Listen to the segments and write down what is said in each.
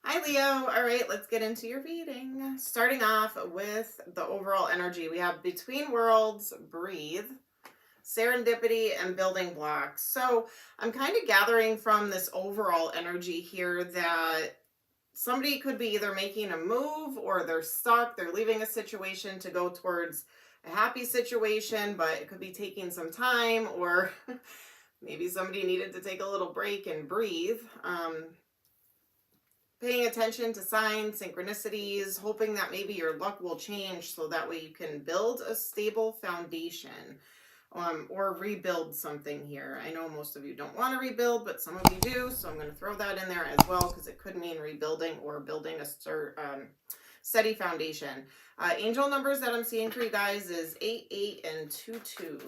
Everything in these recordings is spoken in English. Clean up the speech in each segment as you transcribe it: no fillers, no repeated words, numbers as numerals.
Hi, Leo. All right, let's get into your reading. Starting off with the overall energy. We have Between Worlds, Breathe, Serendipity, and Building Blocks. So I'm kind of gathering from this overall energy here that somebody could be either making a move or they're stuck. They're leaving a situation to go towards a happy situation, but it could be taking some time, or maybe somebody needed to take a little break and breathe. Paying attention to signs, synchronicities, hoping that maybe your luck will change so that way you can build a stable foundation, or rebuild something here. I know most of you don't want to rebuild, but some of you do, so I'm going to throw that in there as well because it could mean rebuilding or building a steady foundation. Angel numbers that I'm seeing for you guys is 8, 8, and 2, 2.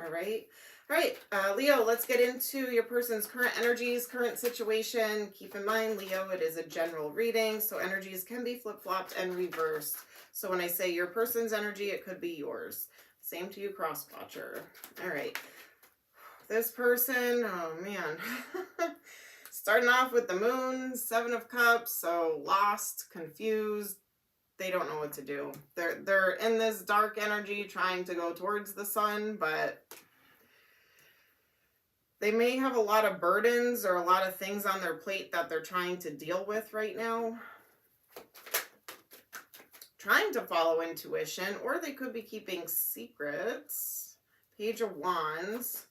All right. All right, Leo, let's get into your person's current energies, current situation. Keep in mind, Leo, it is a general reading, so energies can be flip-flopped and reversed. So when I say your person's energy, it could be yours. Same to you, cross-watcher. All right. This person, oh man. Starting off with the moon, 7 of Cups, so lost, confused. They don't know what to do. They're in this dark energy trying to go towards the sun, but they may have a lot of burdens or a lot of things on their plate that they're trying to deal with right now. Trying to follow intuition, or they could be keeping secrets. Page of Wands.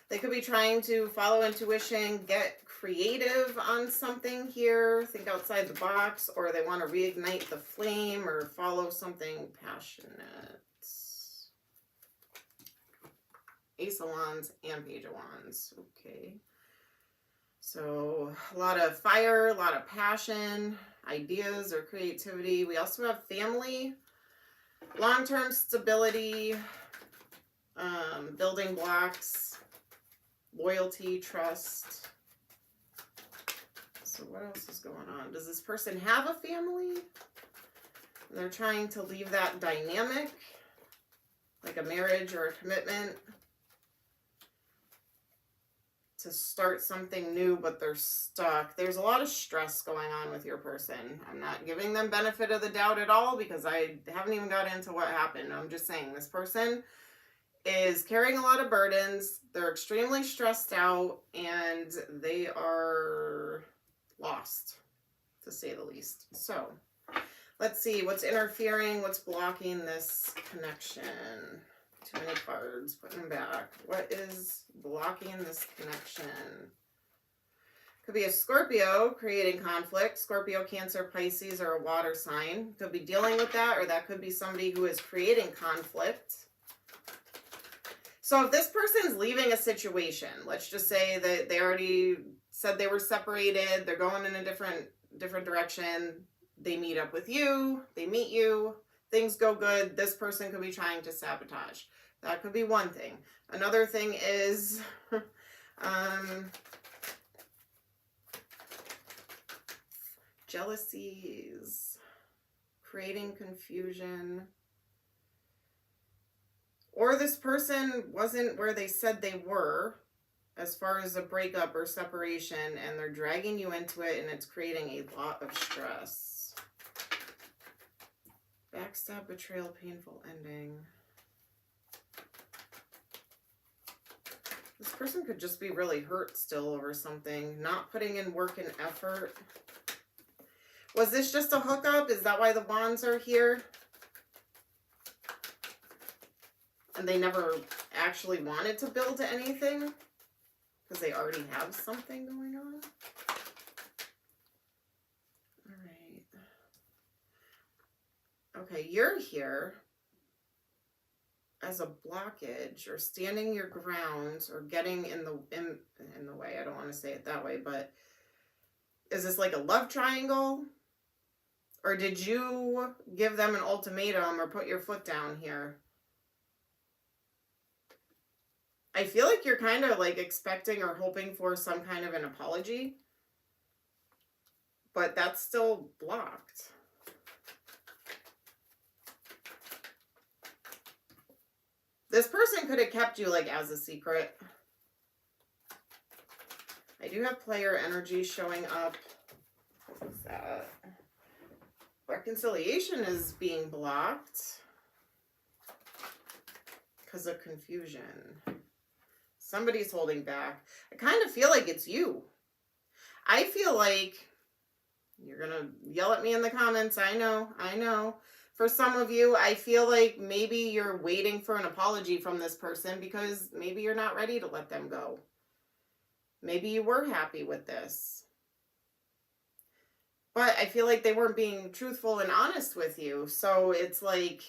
They could be trying to follow intuition, get creative on something here, think outside the box, or they want to reignite the flame or follow something passionate. Ace of Wands and Page of Wands. Okay. So a lot of fire, a lot of passion, ideas or creativity. We also have family, long-term stability, building blocks, loyalty, trust. So what else is going on? Does this person have a family? They're trying to leave that dynamic, like a marriage or a commitment, to start something new, but they're stuck. There's a lot of stress going on with your person. I'm not giving them benefit of the doubt at all because I haven't even got into what happened. I'm just saying this person is carrying a lot of burdens. They're extremely stressed out and they are lost, to say the least. So let's see what's interfering, what's blocking this connection. Too many cards, putting them back. What is blocking this connection? Could be a Scorpio creating conflict. Scorpio, Cancer, Pisces, or a water sign. Could be dealing with that, or that could be somebody who is creating conflict. So if this person's leaving a situation, let's just say that they already said they were separated, they're going in a different direction, they meet up with you, they meet you, things go good, this person could be trying to sabotage. That could be one thing. Another thing is jealousies, creating confusion. Or this person wasn't where they said they were as far as a breakup or separation, and they're dragging you into it, and it's creating a lot of stress. Backstab, betrayal, painful ending. This person could just be really hurt still over something, not putting in work and effort. Was this just a hookup? Is that why the wands are here? And they never actually wanted to build anything? Because they already have something going on? All right. Okay, you're here as a blockage or standing your ground or getting in the way. I don't want to say it that way, but is this like a love triangle? Or did you give them an ultimatum or put your foot down here? I feel like you're kind of like expecting or hoping for some kind of an apology, but that's still blocked. This person could have kept you like as a secret. I do have player energy showing up. What was that? Reconciliation is being blocked because of confusion. Somebody's holding back. I kind of feel like it's you. I feel like you're going to yell at me in the comments. I know. For some of you, I feel like maybe you're waiting for an apology from this person because maybe you're not ready to let them go. Maybe you were happy with this. But I feel like they weren't being truthful and honest with you. So it's like,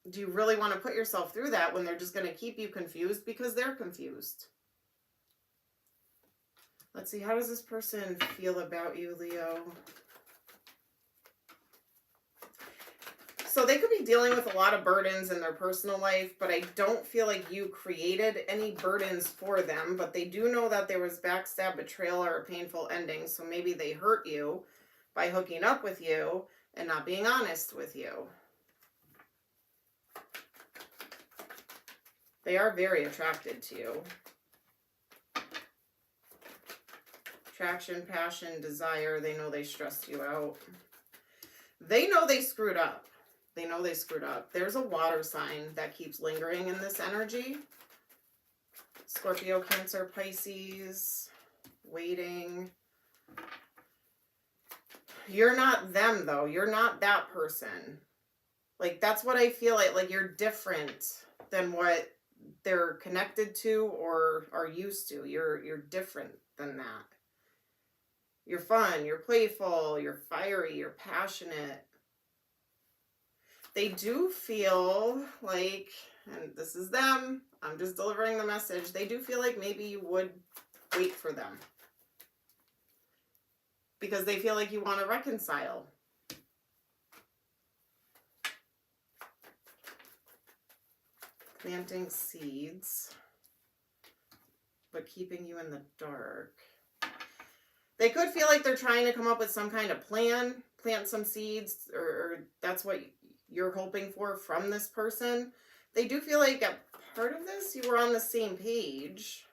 do you really want to put yourself through that when they're just going to keep you confused because they're confused? Let's see, how does this person feel about you, Leo? So they could be dealing with a lot of burdens in their personal life, but I don't feel like you created any burdens for them. But they do know that there was backstab, betrayal, or a painful ending. So maybe they hurt you by hooking up with you and not being honest with you. They are very attracted to you. Attraction, passion, desire. They know they stressed you out. They know they screwed up. They know they screwed up. There's a water sign that keeps lingering in this energy. Scorpio, Cancer, Pisces. Waiting. You're not them, though. You're not that person. Like, that's what I feel like. Like, you're different than what they're connected to or are used to. You're different than that. You're fun, you're playful, you're fiery, you're passionate. They do feel like, and this is them, I'm just delivering the message, they do feel like maybe you would wait for them. Because they feel like you want to reconcile. Planting seeds, but keeping you in the dark. They could feel like they're trying to come up with some kind of plan, plant some seeds, or that's what you're hoping for from this person. They do feel like a part of this, you were on the same page.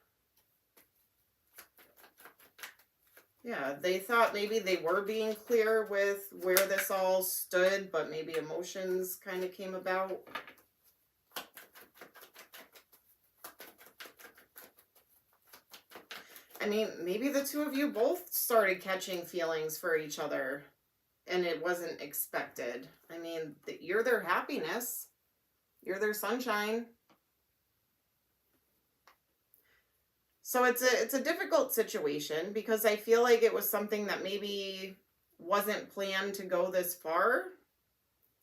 Yeah, they thought maybe they were being clear with where this all stood, but maybe emotions kind of came about. I mean, maybe the two of you both started catching feelings for each other and it wasn't expected. I mean, you're their happiness. You're their sunshine. So it's a difficult situation because I feel like it was something that maybe wasn't planned to go this far.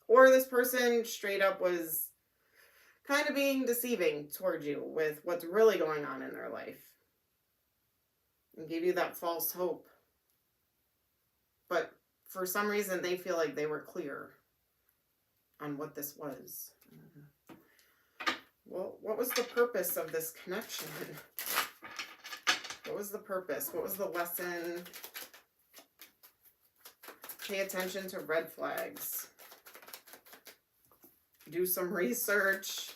Or this person straight up was kind of being deceiving toward you with what's really going on in their life. And gave you that false hope. But for some reason, they feel like they were clear on what this was. Well, what was the purpose of this connection? What was the purpose? What was the lesson? Pay attention to red flags. Do some research.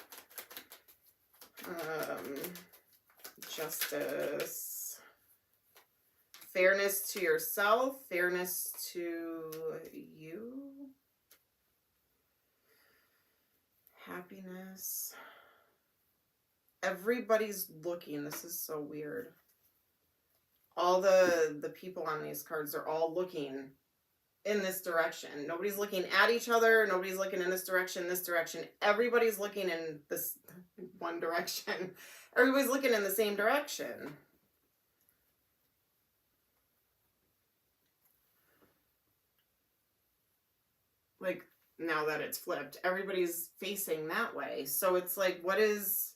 Justice. Fairness to yourself, fairness to you, happiness. Everybody's looking. This is so weird. All the people on these cards are all looking in this direction. Nobody's looking at each other. Nobody's looking in this direction, this direction. Everybody's looking in this one direction. Everybody's looking in the same direction. Like, now that it's flipped, everybody's facing that way. So it's like, what is,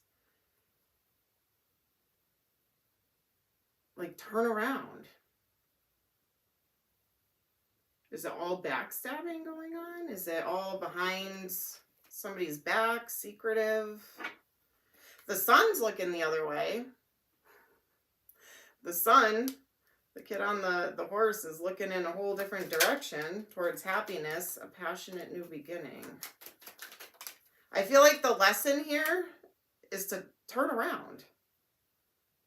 like, turn around. Is it all backstabbing going on? Is it all behind somebody's back, secretive? The sun's looking the other way. The sun, the kid on the horse, is looking in a whole different direction towards happiness, a passionate new beginning. I feel like the lesson here is to turn around.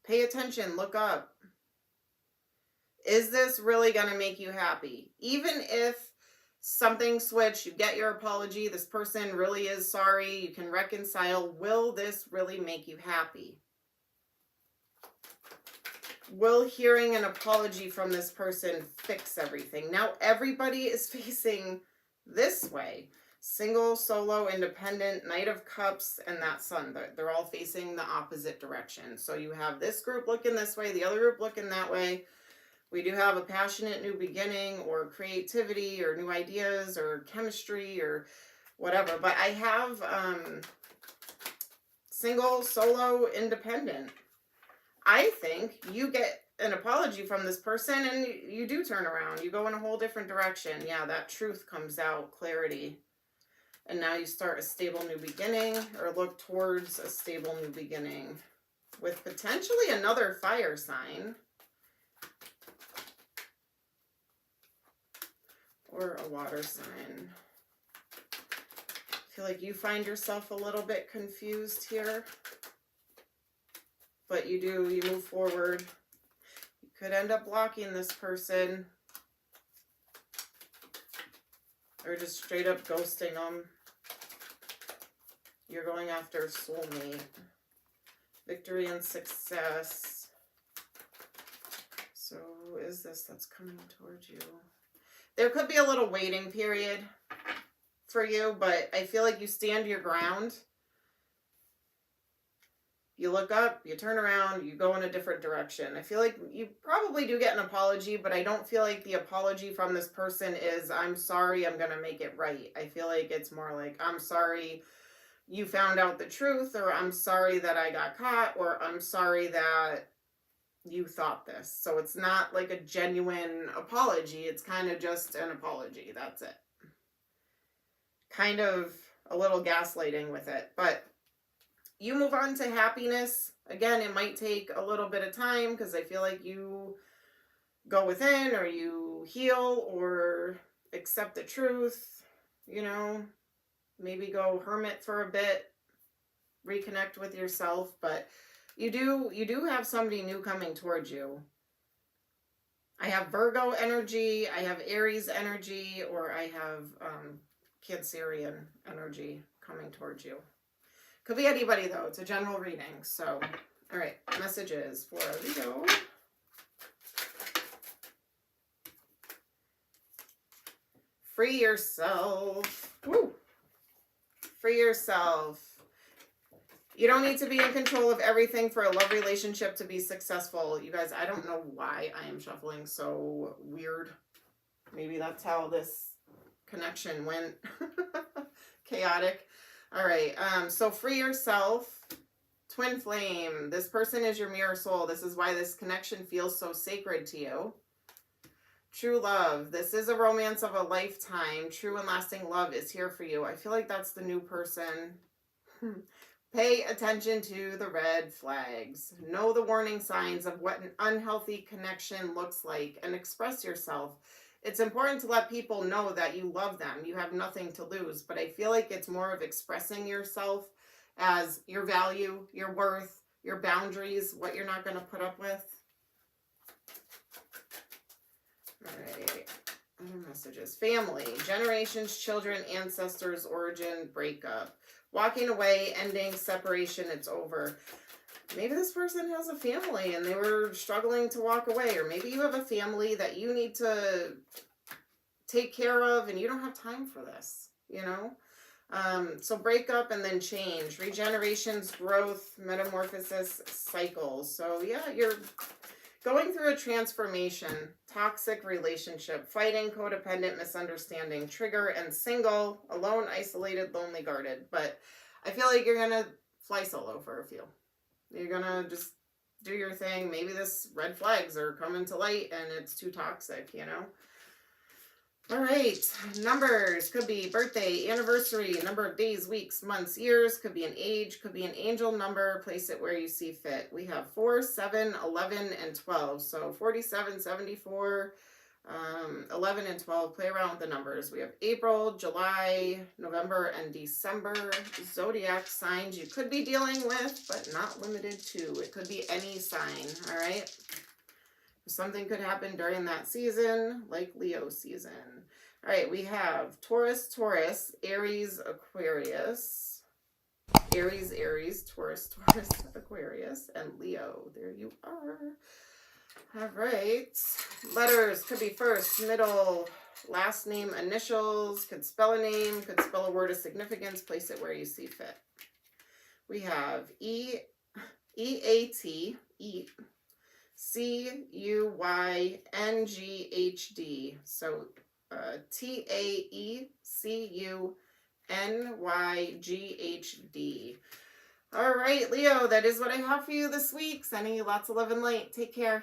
Pay attention, look up. Is this really going to make you happy? Even if something switch, you get your apology, this person really is sorry, you can reconcile. Will this really make you happy? Will hearing an apology from this person fix everything? Now everybody is facing this way. Single, solo, independent, Knight of Cups, and that Sun. They're all facing the opposite direction. So you have this group looking this way, the other group looking that way. We do have a passionate new beginning or creativity or new ideas or chemistry or whatever. But I have single, solo, independent. I think you get an apology from this person and you do turn around. You go in a whole different direction. Yeah, that truth comes out, clarity. And now you start a stable new beginning or look towards a stable new beginning with potentially another fire sign or a water sign. I feel like you find yourself a little bit confused here. But you move forward. You could end up blocking this person. Or just straight up ghosting them. You're going after soulmate. Victory and success. So who is this that's coming towards you? There could be a little waiting period for you, but I feel like you stand your ground. You look up, you turn around, you go in a different direction. I feel like you probably do get an apology, but I don't feel like the apology from this person is, I'm sorry, I'm going to make it right. I feel like it's more like, I'm sorry you found out the truth, or I'm sorry that I got caught, or I'm sorry that you thought this. So it's not like a genuine apology. It's kind of just an apology. That's it. Kind of a little gaslighting with it, but you move on to happiness. Again, it might take a little bit of time because I feel like you go within or you heal or accept the truth, you know, maybe go hermit for a bit, reconnect with yourself, but you do have somebody new coming towards you. I have Virgo energy, I have Aries energy, or I have Cancerian energy coming towards you. Could be anybody, though. It's a general reading. So, all right. Messages for Leo. Free yourself. Woo. Free yourself. You don't need to be in control of everything for a love relationship to be successful. You guys, I don't know why I am shuffling so weird. Maybe that's how this connection went. Chaotic. All right, so free yourself. Twin flame. This person is your mirror soul. This is why this connection feels so sacred to you. True love. This is a romance of a lifetime. True and lasting love is here for you. I feel like that's the new person. Pay attention to the red flags. Know the warning signs of what an unhealthy connection looks like and express yourself. It's important to let people know that you love them. You have nothing to lose. But I feel like it's more of expressing yourself as your value, your worth, your boundaries, what you're not going to put up with. All right. Other messages. Family, generations, children, ancestors, origin, breakup. Walking away, ending, separation, it's over. Maybe this person has a family and they were struggling to walk away. Or maybe you have a family that you need to take care of and you don't have time for this, you know? So breakup and then change. Regenerations, growth, metamorphosis, cycles. So yeah, you're going through a transformation. Toxic relationship. Fighting, codependent, misunderstanding. Trigger and single. Alone, isolated, lonely, guarded. But I feel like you're going to fly solo for a few. You're gonna just do your thing. Maybe this red flags are coming to light and it's too toxic, you know? All right. Numbers. Could be birthday, anniversary, number of days, weeks, months, years. Could be an age. Could be an angel number. Place it where you see fit. We have 4, 7, 11, and 12. So 47, 74, 11, and 12. Play around with the numbers. We have April, July, November, and December. Zodiac signs you could be dealing with, but not limited to. It could be any sign, all right? Something could happen during that season, like Leo season. All right, we have Taurus, Taurus, Aries, Aquarius. Aries, Aries, Taurus, Taurus, Aquarius, and Leo. There you are. All right. Letters could be first, middle, last name, initials. Could spell a name, could spell a word of significance. Place it where you see fit. We have E-A-T, eat. C-U-Y-N-G-H-D. So T-A-E-C-U-N-Y-G-H-D. All right, Leo, that is what I have for you this week. Sending you lots of love and light. Take care.